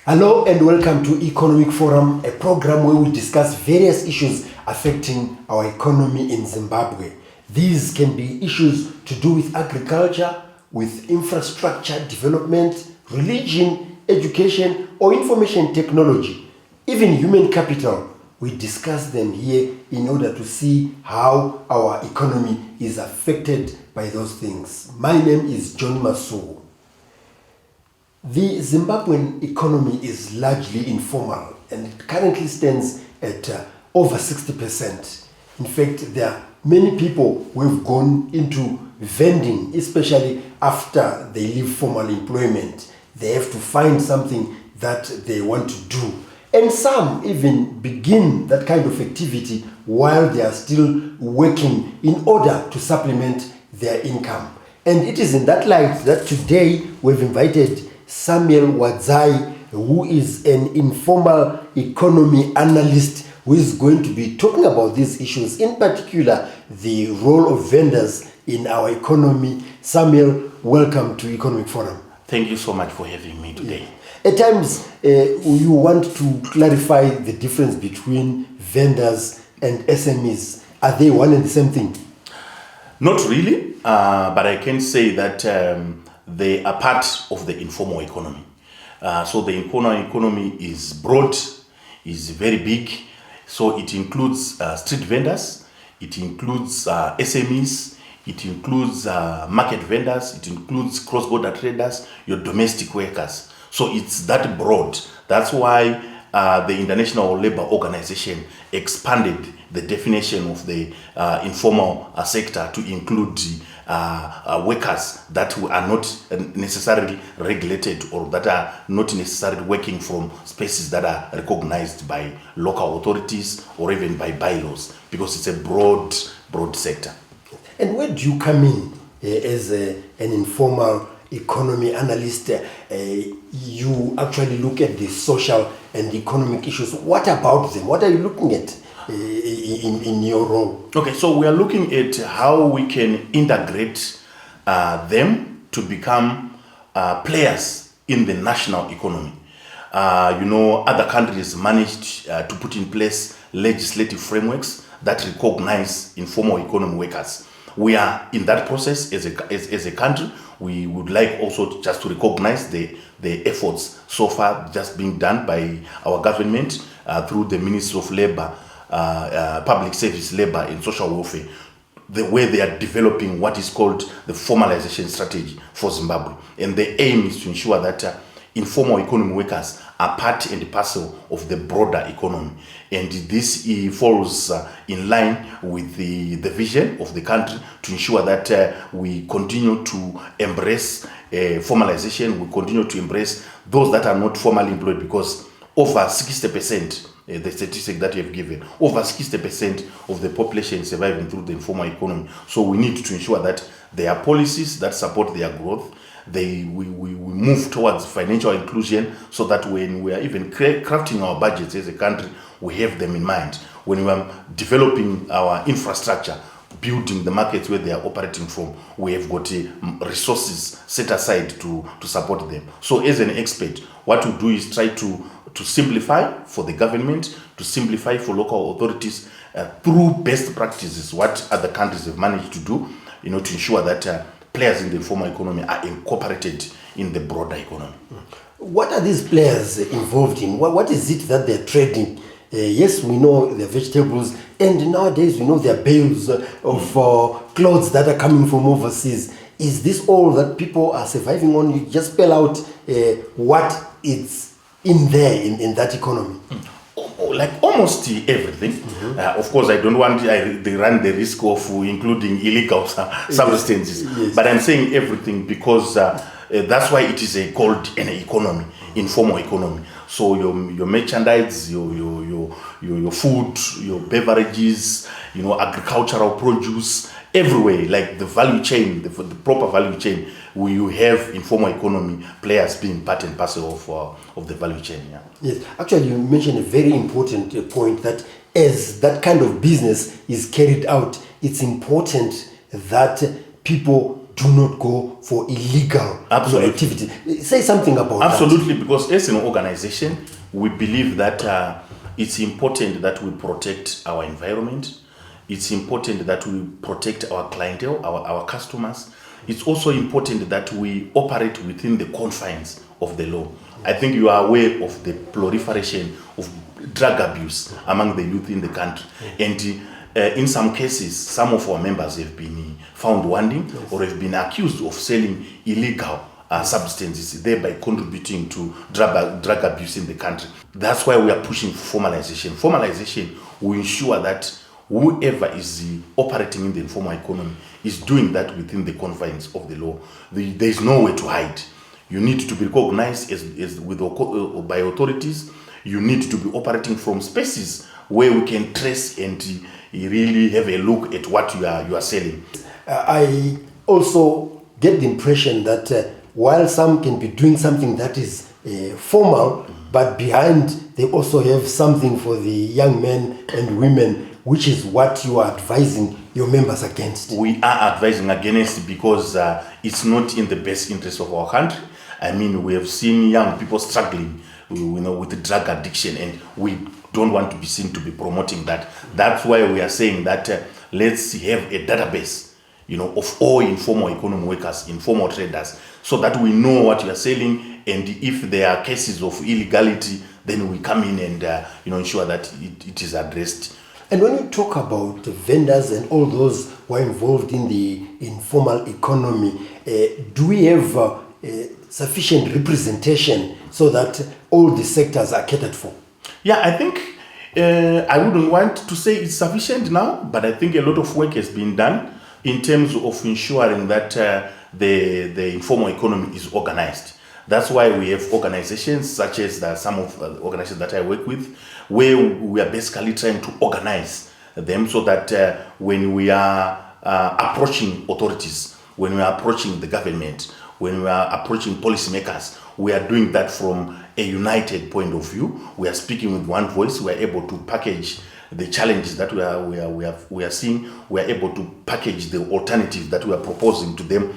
Hello and welcome to Economic Forum, a program where we discuss various issues affecting our economy in Zimbabwe. These can be issues to do with agriculture, with infrastructure development, religion, education, or information technology, even human capital. We discuss them here in order to see how our economy is affected by those things. My name is John Masuku. The Zimbabwean economy is largely informal and it currently stands at over 60%. In fact, there are many people who have gone into vending, especially after they leave formal employment. They have to find something that they want to do. And some even begin that kind of activity while they are still working in order to supplement their income. And it is in that light that today we've invited Samuel Wadzai, who is an informal economy analyst, who is going to be talking about these issues, in particular the role of vendors in our economy. Samuel, welcome to Economic Forum. Thank you so much for having me today. At times, you want to clarify the difference between vendors and SMEs. Are they one and the same thing? Not really, but I can say that they are part of the informal economy. So the informal economy is broad, is very big. So it includes street vendors, it includes SMEs, it includes market vendors, it includes cross-border traders, your domestic workers. So it's that broad. That's why the International Labour Organization expanded the definition of the informal sector to include workers that are not necessarily regulated or that are not necessarily working from spaces that are recognized by local authorities or even by bylaws, because it's a broad sector. And where do you come in as an informal economy analyst? You actually look at the social and economic issues. What about them? What are you looking at in your role? Okay, so we are looking at how we can integrate them to become players in the national economy. Other countries managed to put in place legislative frameworks that recognize informal economy workers. We are in that process as a country. We would like also just to recognize the efforts so far just being done by our government through the Ministry of Labour, Public Service, Labour and Social Welfare, the way they are developing what is called the formalization strategy for Zimbabwe. And the aim is to ensure that informal economy workers are part and parcel of the broader economy. And this falls in line with the vision of the country to ensure that we continue to embrace formalization, we continue to embrace those that are not formally employed, because over 60%, the statistic that you have given, over 60% of the population is surviving through the informal economy. So we need to ensure that there are policies that support their growth. We move towards financial inclusion, so that when we are even crafting our budgets as a country, we have them in mind. When we are developing our infrastructure, building the markets where they are operating from, we have got resources set aside to support them. So as an expert, what we do is try to simplify for the government, to simplify for local authorities through best practices, what other countries have managed to do, to ensure that players in the informal economy are incorporated in the broader economy. What are these players involved in? What is it that they're trading? Yes, we know the vegetables, and nowadays we know there are bales of clothes that are coming from overseas. Is this all that people are surviving on? You just spell out what is in there in that economy. Like almost everything. Of course, I don't want they run the risk of including illegal substances. Yes. But I'm saying everything because that's why it is called an economy, informal economy. So your merchandise, your food, your beverages, agricultural produce, everywhere, like the value chain, the proper value chain, where you have informal economy players being part and parcel of the value chain. Yeah. Yes, actually, you mentioned a very important point, that as that kind of business is carried out, it's important that people do not go for illegal Absolutely. activity. Say something about Absolutely, because as an organization, we believe that it's important that we protect our environment. It's important that we protect our clientele, our customers. It's also important that we operate within the confines of the law. I think you are aware of the proliferation of drug abuse among the youth in the country. And in some cases, some of our members have been found wanting or have been accused of selling illegal substances, thereby contributing to drug abuse in the country. That's why we are pushing for formalization. Formalization will ensure that whoever is operating in the informal economy is doing that within the confines of the law. There is nowhere to hide. You need to be recognized by authorities. You need to be operating from spaces where we can trace and really have a look at what you are selling. I also get the impression that while some can be doing something that is formal, but behind they also have something for the young men and women, which is what you are advising your members against. We are advising against because it's not in the best interest of our country. I mean, we have seen young people struggling, with drug addiction, and we don't want to be seen to be promoting that. That's why we are saying that let's have a database, of all informal economy workers, informal traders, so that we know what you are selling, and if there are cases of illegality, then we come in and ensure that it is addressed. And when you talk about vendors and all those who are involved in the informal economy, do we have sufficient representation so that all the sectors are catered for? Yeah, I think I wouldn't want to say it's sufficient now, but I think a lot of work has been done in terms of ensuring that the informal economy is organized. That's why we have organizations such as some of the organizations that I work with, where we are basically trying to organize them so that when we are approaching authorities, when we are approaching the government, when we are approaching policymakers, we are doing that from a united point of view. We are speaking with one voice. We are able to package the challenges that we are seeing. We are able to package the alternatives that we are proposing to them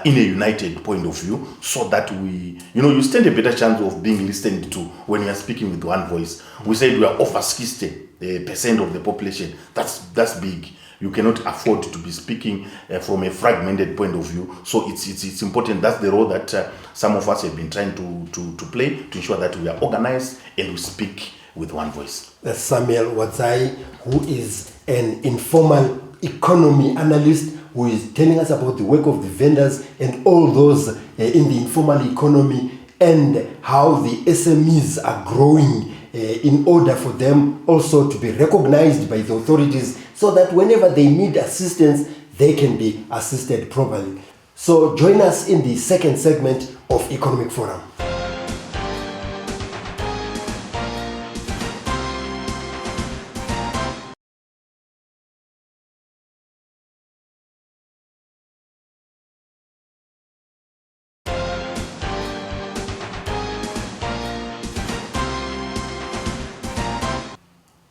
in a united point of view, so that you stand a better chance of being listened to when you are speaking with one voice. We said we are over 60% of the population. That's big. You cannot afford to be speaking from a fragmented point of view. So it's important. That's the role that some of us have been trying to play to ensure that we are organized and we speak with one voice. That's Samuel Wadzai, who is an informal economy analyst, who is telling us about the work of the vendors and all those in the informal economy and how the SMEs are growing in order for them also to be recognized by the authorities, so that whenever they need assistance, they can be assisted properly. So join us in the second segment of Economic Forum.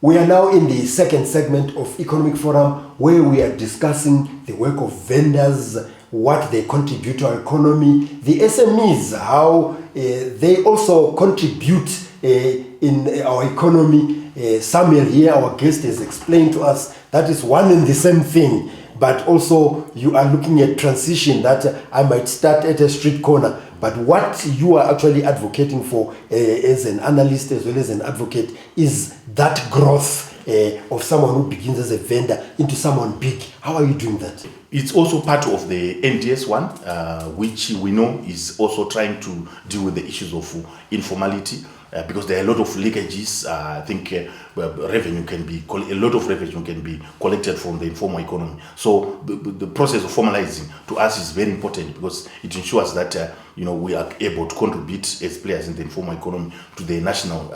We are now in the second segment of Economic Forum, where we are discussing the work of vendors, what they contribute to our economy, the SMEs, how they also contribute in our economy. Samuel here, our guest, has explained to us that is one and the same thing, but also you are looking at transition, that I might start at a street corner. But what you are actually advocating for as an analyst as well as an advocate is that growth of someone who begins as a vendor into someone big. How are you doing that? It's also part of the NDS one, which we know is also trying to deal with the issues of informality. Because there are a lot of leakages. I think a lot of revenue can be collected from the informal economy. So the process of formalizing to us is very important, because it ensures that we are able to contribute as players in the informal economy to the national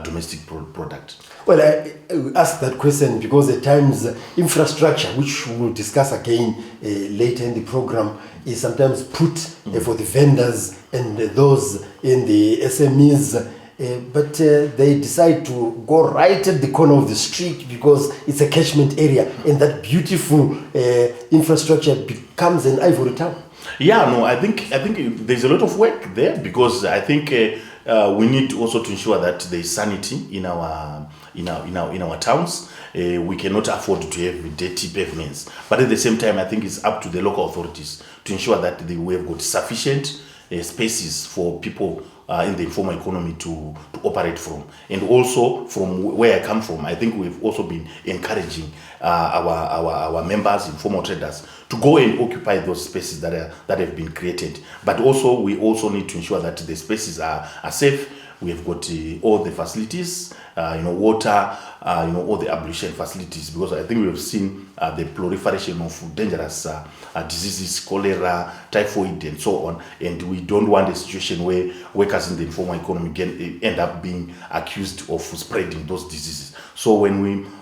domestic product. Well, I asked that question because at times infrastructure, which we will discuss again later in the program, is sometimes put for the vendors and those in the SMEs but they decide to go right at the corner of the street because it's a catchment area, and that beautiful infrastructure becomes an ivory town. Yeah, no, I think there's a lot of work there, because I think we need also to ensure that there's sanity in our towns. We cannot afford to have dirty pavements, but at the same time, I think it's up to the local authorities to ensure that we have got sufficient spaces for people in the informal economy to operate from. And also, from where I come from, I think we've also been encouraging our members, informal traders, to go and occupy those spaces that have been created. But also, we also need to ensure that the spaces are safe. We have got all the facilities, water, all the ablution facilities, because I think we have seen the proliferation of dangerous diseases, cholera, typhoid, and so on. And we don't want a situation where workers in the informal economy can end up being accused of spreading those diseases. So when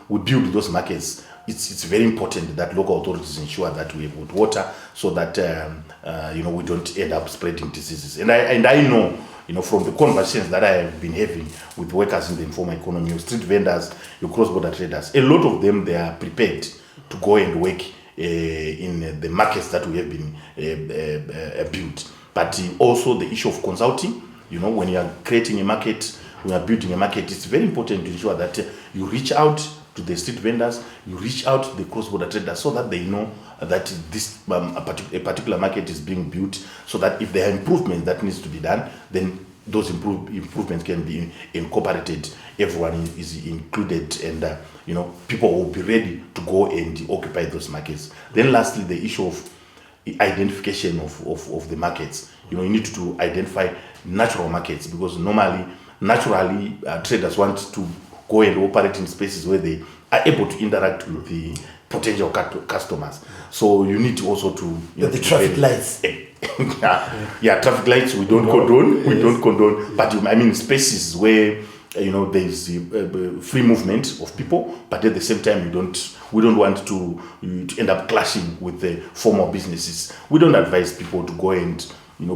we build those markets, it's very important that local authorities ensure that we have good water, so that we don't end up spreading diseases. And I know, from the conversations that I have been having with workers in the informal economy, your street vendors, your cross-border traders, a lot of them, they are prepared to go and work in the markets that we have been built. But also the issue of consulting, when you are creating a market, when you are building a market, it's very important to ensure that you reach out to the street vendors, you reach out to the cross-border traders, so that they know that this a particular market is being built, so that if there are improvements that needs to be done, then those improvements can be incorporated. Everyone is included, and people will be ready to go and occupy those markets. Then lastly, the issue of identification of the markets. You need to identify natural markets, because naturally traders want to go and operate in spaces where they are able to interact with the potential customers. So you need also to the traffic lights. Traffic lights we don't condone. We don't condone. But spaces where there is free movement of people, but at the same time we don't want to end up clashing with the formal businesses. We don't advise people to go and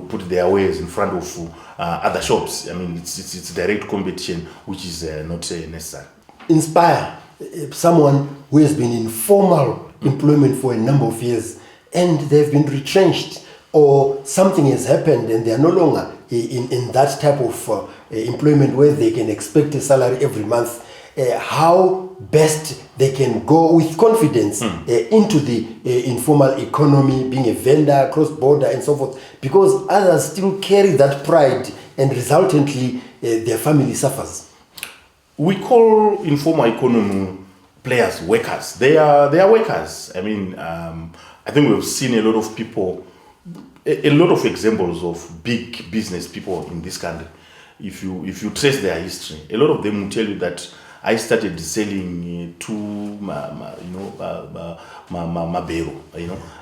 put their wares in front of other shops. It's direct competition, which is not necessary. Inspire someone who has been in formal employment for a number of years, and they've been retrenched, or something has happened and they are no longer in that type of employment where they can expect a salary every month. How best they can go with confidence into the informal economy, being a vendor, cross-border, and so forth, because others still carry that pride, and resultantly their family suffers. We call informal economy players workers. They are workers. I think we've seen a lot of people, a lot of examples of big business people in this country. If you trace their history, a lot of them will tell you that I started selling to Mabero,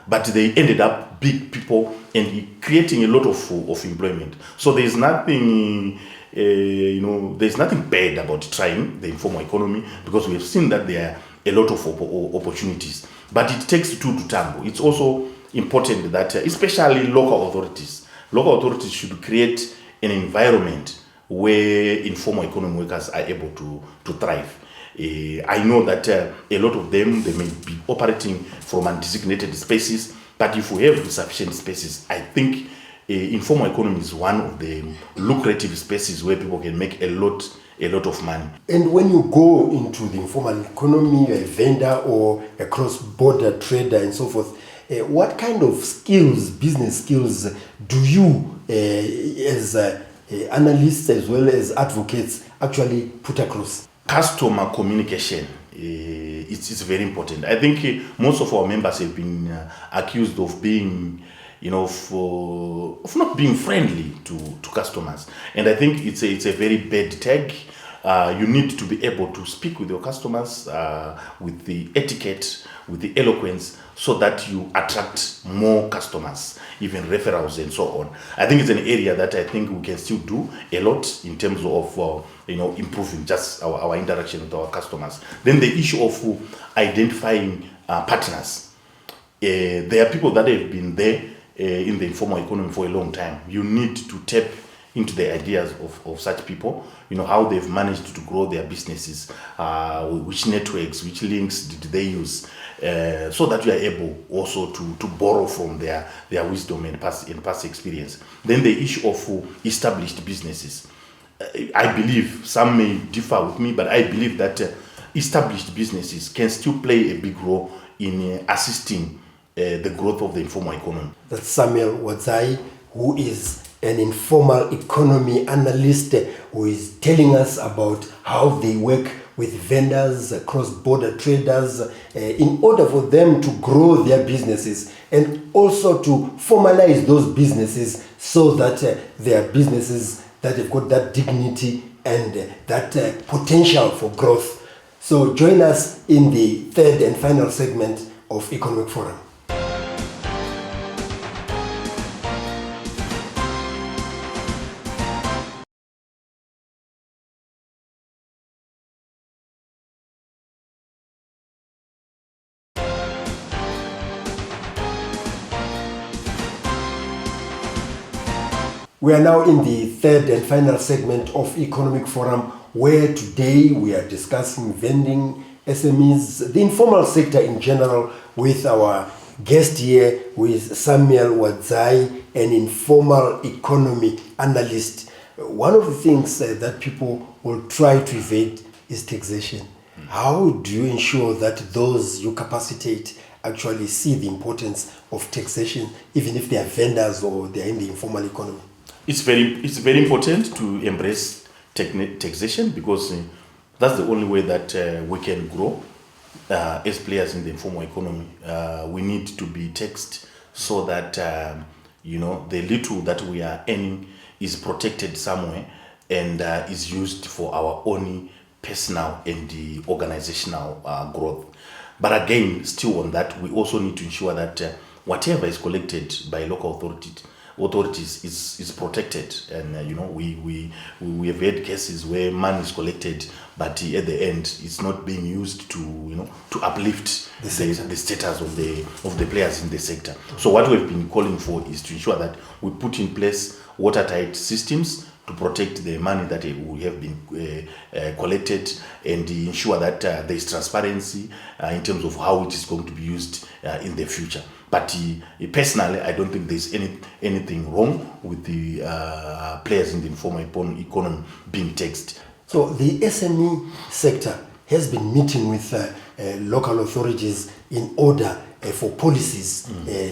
but they ended up big people and creating a lot of employment. So there's nothing, there's nothing bad about trying the informal economy, because we have seen that there are a lot of opportunities. But it takes two to tango. It's also important that, especially local authorities should create an environment where informal economy workers are able to thrive. I know that a lot of them, they may be operating from undesignated spaces, but if we have sufficient spaces, I think informal economy is one of the lucrative spaces where people can make a lot of money. And when you go into the informal economy, a vendor or a cross-border trader and so forth, what kind of skills, business skills, do you, as analysts as well as advocates, actually put across? Customer communication, it's very important. I think most of our members have been accused of being, of not being friendly to customers, and I think it's a very bad tag. You need to be able to speak with your customers with the etiquette, with the eloquence, so that you attract more customers, even referrals and so on. I think it's an area that I think we can still do a lot in terms of improving just our interaction with our customers. Then the issue of identifying partners. There are people that have been there in the informal economy for a long time. You need to tap into the ideas of such people, how they've managed to grow their businesses, which networks, which links did they use, so that we are able also to borrow from their wisdom and past experience. Then the issue of established businesses. I believe, some may differ with me, but I believe that established businesses can still play a big role in assisting the growth of the informal economy. That's Samuel Wadzai, who is an informal economy analyst, who is telling us about how they work with vendors, cross-border traders, in order for them to grow their businesses and also to formalize those businesses so that they are businesses that have got that dignity and that potential for growth. So join us in the third and final segment of Economic Forum. We are now in the third and final segment of Economic Forum, where today we are discussing vending, SMEs, the informal sector in general, with our guest here, who is Samuel Wadzai, an informal economy analyst. One of the things that people will try to evade is taxation. How do you ensure that those you capacitate actually see the importance of taxation, even if they are vendors or they are in the informal economy? It's very important to embrace taxation, because that's the only way that we can grow as players in the informal economy. We need to be taxed so that the little that we are earning is protected somewhere and is used for our own personal and the organizational growth. But again, still on that, we also need to ensure that whatever is collected by local authorities is protected. And we have had cases where money is collected, but at the end it's not being used to uplift the status of the players in the sector. So what we've been calling for is to ensure that we put in place watertight systems to protect the money that we have been collected, and ensure that there is transparency in terms of how it is going to be used in the future. But personally, I don't think there's anything wrong with the players in the informal economy being taxed. So the SME sector has been meeting with local authorities in order for policies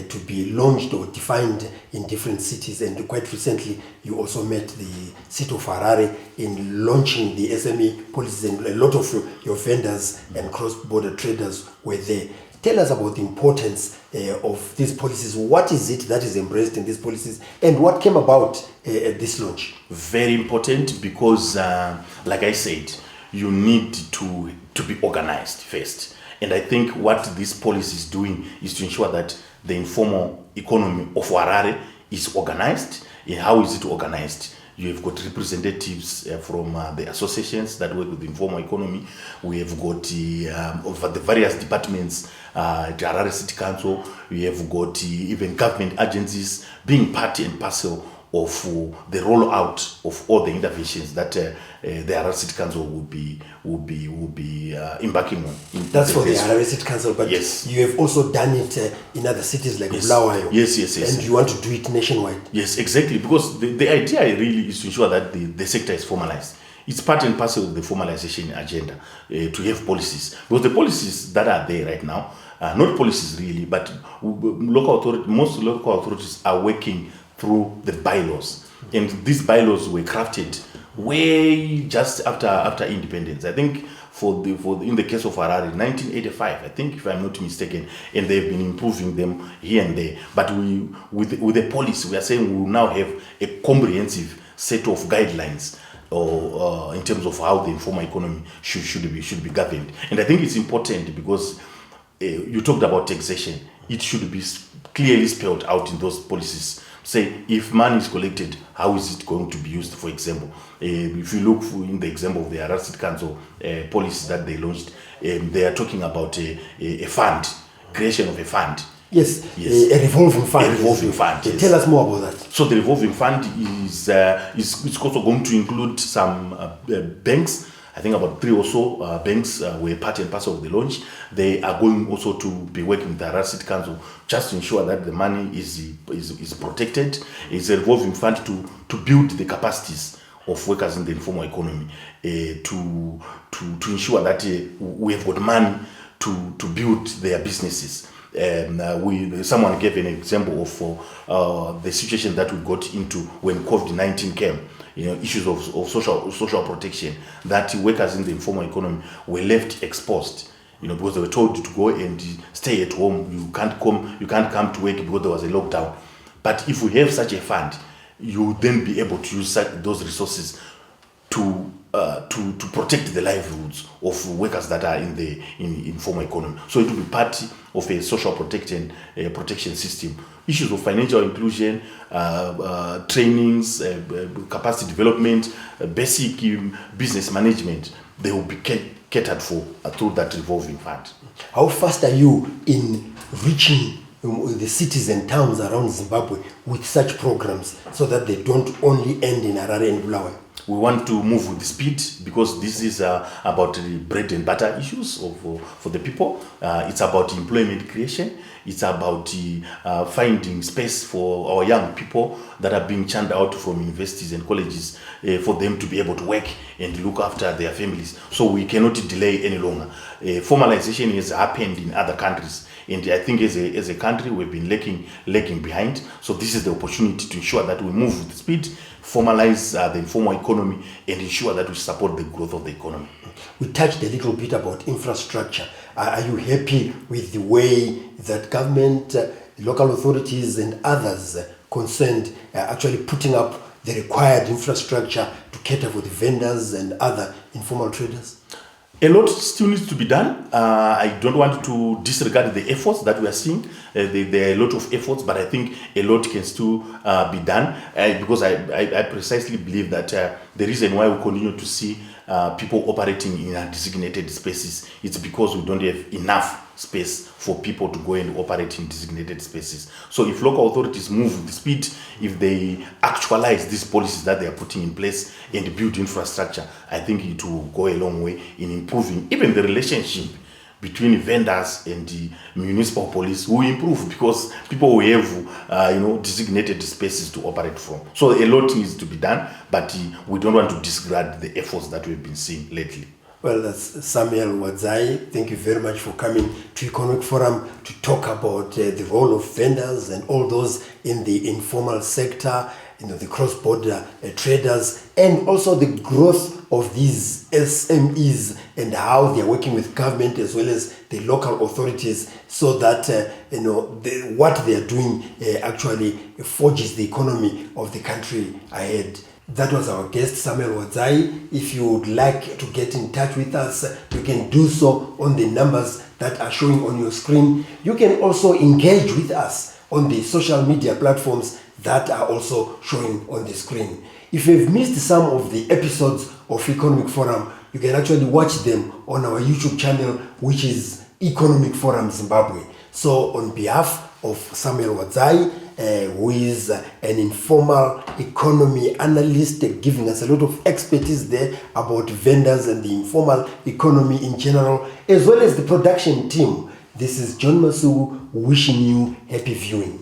to be launched or defined in different cities. And quite recently, you also met the city of Harare in launching the SME policies, and a lot of your vendors and cross-border traders were there. Tell us about the importance of these policies. What is it that is embraced in these policies, and what came about at this launch? Very important, because, like I said, you need to be organized first. And I think what this policy is doing is to ensure that the informal economy of Harare is organized. And how is it organized? You have got representatives from the associations that work with the informal economy. We have got over the various departments, the Harare City Council. We have got even government agencies being part and parcel of the rollout of all the interventions that the Harare City Council will be embarking on. That's for the Harare City Council, but yes, you have also done it in other cities like Bulawayo. Yes. And you want to do it nationwide. Yes, exactly, because the idea really is to ensure that the sector is formalized. It's part and parcel of the formalization agenda to have policies, because the policies that are there right now are not policies really, but most local authorities are working through the bylaws, and these bylaws were crafted way just after independence. I think in the case of Harare, 1985, I think, if I'm not mistaken, and they've been improving them here and there. But with the policy, we are saying we will now have a comprehensive set of guidelines in terms of how the informal economy should be governed. And I think it's important because you talked about taxation. It should be clearly spelled out in those policies. Say, if money is collected, how is it going to be used? For example, if you look in the example of the Harare City Council policy that they launched, they are talking about a fund, creation of a fund, Yes, Yes. a revolving fund. A revolving fund, yes. Tell us more about that. So the revolving fund is it's also going to include some banks. I think about 3 or so banks were part and parcel of the launch. They are going also to be working with the Harare City Council just to ensure that the money is protected. It's a revolving fund to build the capacities of workers in the informal economy, to ensure that we have got money to build their businesses. Someone gave an example of the situation that we got into when COVID-19 came. Issues of social protection, that workers in the informal economy were left exposed. Because they were told to go and stay at home. You can't come to work because there was a lockdown. But if we have such a fund, you will then be able to use those resources to protect the livelihoods of workers that are in the informal economy. So it will be part of a social protection system. Issues of financial inclusion, trainings, capacity development, basic business management, they will be catered for through that revolving fund. How fast are you in reaching the cities and towns around Zimbabwe with such programs so that they don't only end in Harare and Bulawayo? We want to move with the speed because this is about the bread and butter issues for the people. It's about employment creation. It's about finding space for our young people that are being churned out from universities and colleges for them to be able to work and look after their families. So we cannot delay any longer. Formalization has happened in other countries. And I think as a country, we've been lagging behind. So this is the opportunity to ensure that we move with speed, formalize the informal economy, and ensure that we support the growth of the economy. We touched a little bit about infrastructure. Are you happy with the way that government, local authorities, and others concerned are actually putting up the required infrastructure to cater for the vendors and other informal traders? A lot still needs to be done. I don't want to disregard the efforts that we are seeing. There are a lot of efforts, but I think a lot can still be done because I precisely believe that the reason why we continue to see people operating in designated spaces, it's because we don't have enough space for people to go and operate in designated spaces. So if local authorities move with the speed, if they actualize these policies that they are putting in place and build infrastructure, I think it will go a long way in improving even the relationship between vendors and the municipal police will improve because people will have designated spaces to operate from. So a lot needs to be done, but we don't want to disregard the efforts that we've been seeing lately. Well, that's Samuel Wadzai. Thank you very much for coming to Economic Forum to talk about the role of vendors and all those in the informal sector, the cross-border traders, and also the growth of these SMEs and how they're working with government as well as the local authorities so that what they are doing actually forges the economy of the country ahead. That was our guest, Samuel Wadzai. If you would like to get in touch with us, you can do so on the numbers that are showing on your screen. You can also engage with us on the social media platforms that are also showing on the screen. If you've missed some of the episodes of Economic Forum, you can actually watch them on our YouTube channel, which is Economic Forum Zimbabwe. So on behalf of Samuel Wadzai, who is an informal economy analyst, giving us a lot of expertise there about vendors and the informal economy in general, as well as the production team. This is John Masugu wishing you happy viewing.